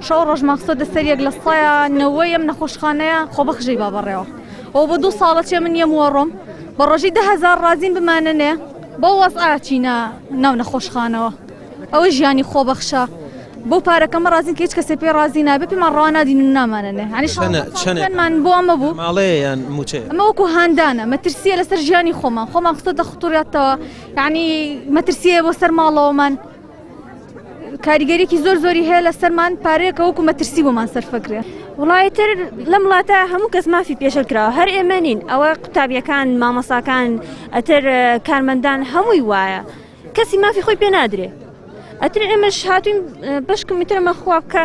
شەو ڕۆژ مەقسۆدە سەریەک لە سایە نەوەی ئەم نەخۆشخانەیە خۆبەخژەی با بەڕێوە ئەو بە 2 ساڵە چێ من یەم وەڕۆم بە ڕۆژی 10,000 رازین بمانەنێ بۆ وەزعە چینە ناو نەخۆشخانەوە ئەوە ژیانی خۆبەخشە بۆ پارەکەمە رازین کە هیچ کەسێ پێ رازی نابێ پێمان ڕوانادین و نامانەنێ ینیشمان بۆ ئەمە بوو ئەمە وەکو هاندانە مەترسیە لەسەر ژیانی خۆمان قسە دەخوتوڕێتەوە یعنی مەترسیە بۆ سەر ماڵەوەمان کاریگەریەکی زۆری هەیە لە سەرمان پارەیەکە وەکو مەترسی بۆمان سەرفەکرێ وڵایەتر لەم وڵاتە هەموو کەس مافی پێشەل کراوە هەر ئێمە نین ئەوە قوتابیەکان مامۆساکان ئەتر کارمەندان هەمووی وایە کەسی مافی خۆی پێ نادرێ ئەتر ئێمەش هاتوین بەشکم میترمە خوا بکە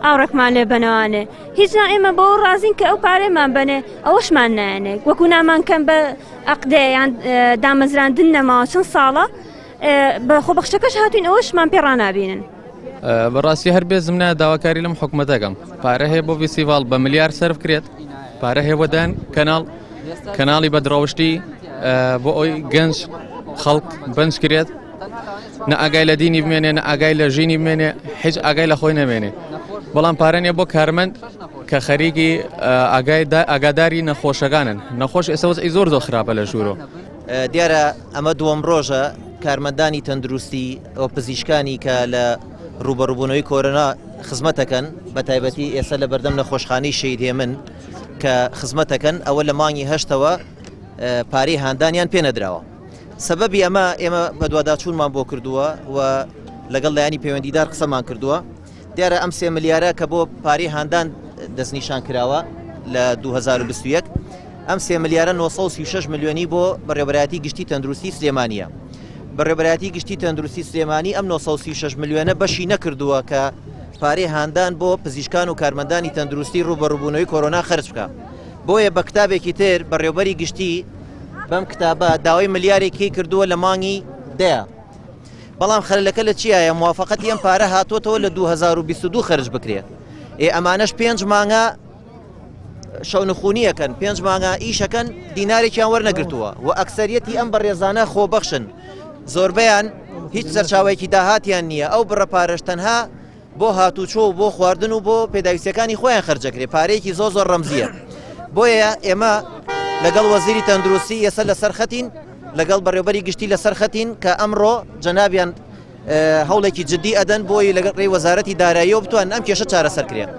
ئاوڕێکمان لێ بنەوانێ هیچنا ئێمە بۆ ڕازین کە ئەو پارەیمان بنێ ئەوەشمان نایەنێ وەکو نامان کەم بە عەقدێ یان دامەزراندن نەماوە چەند ساڵە بە خۆبەخشەکەش هاتوین ئەوەشمان پێ ڕانابینن بەڕاستی هەر بێزمنە داواکاری لەم حکوومەتەکەم پارە هەیە بۆ فیسیڤال بە ملیار سەرف کرێت پارە هەیە بۆدان کەناڵی بە درۆشتی بۆ ئەوی گەنج خەڵک بەنج کرێت نە ئاگای لە دینی بمێنێ نە ئاگای لە ژینی بمێنێ هیچ ئاگای لە خۆی نەمێنێ بەڵام پارەنێ بۆ کارمەند کە خەریکی ئاگاداری نەخۆشەکانن نەخۆش ئێستا زۆر خراپە لە ژوورۆ دیارە ئەمە دووەم ڕۆژە کارمەندانی تەندروستی ئەو پزیشکانی کە لە ڕوبەڕووبوونەوەی کۆرۆنا خزمەتەکەن بە تایبەتی ئێستا لە بەردەم نەخۆشخانەی شەید هێمن کە خزمەتەکەن ئەوە لە مانگی هەشتەوە پارەی هاندانیان پێ نەدراوە سەبەبی ئەمە بە دوواداچوونمان بۆ کردووە و لەگەڵ لایانی پەیوەندیدار قسەمان کردووە دیارە ئەم 3 ملیارە کە بۆ پارەی هاندان دەستنیشان کراوە لە 2021 ئەم 3 ملیارە 936 ملیۆنی بۆ بەڕێوەبەرایەتی گشتی تەندروستی سلێمانیە بەڕێوەبەرایەتی گشتی تەندروستی سلێمانی ئەم 936 ملیۆنە بەشی نەکردووە کە پارەی هاندان بۆ پزیشکان و کارمەندانی تەندروستی ڕوبەڕووبوونەوەی کۆرۆنا خەرج بکە بۆیە بە کتابێکی تر بەڕێوەبەری گشتی بەم کتابە داوای ملیارێکی کردووە لە مانگی دەیە بەڵام خەلەکە لە چیایە موافقەتی ئەم پارە هاتوۆتەوە لە 2022 خەرج بکرێت ئەمانەش 5 مانگە شەونخونیەکەن 5 مانگە ئیشەکەن دینارێکیان وەرنەگرتووە و ئەکسەریەتی ئەم بەڕێزانە خۆبەخشن زۆربەیان هیچ سەرچاوێکی داهاتیان نییە ئەو بڕە پارەش تەنها بۆ هاتوچۆ و بۆ خواردن و بۆ پێداویستەکانی خۆیان خەرجەکرێ پارەیەکی زۆر ڕەمزیە بۆیە ئێمە لەگەڵ وەزیری تەندروستی ئێستا لەسەر خەتین لەگەڵ بەڕێوەبەری گشتی لەسەر خەتین کە ئەمڕۆ جەنابیان هەوڵێکی جدی ئەدەن بۆی لەگەڵ ڕێی وەزارەتی داراییەوە بتوان ئەم کێشە چارەسەر کرێن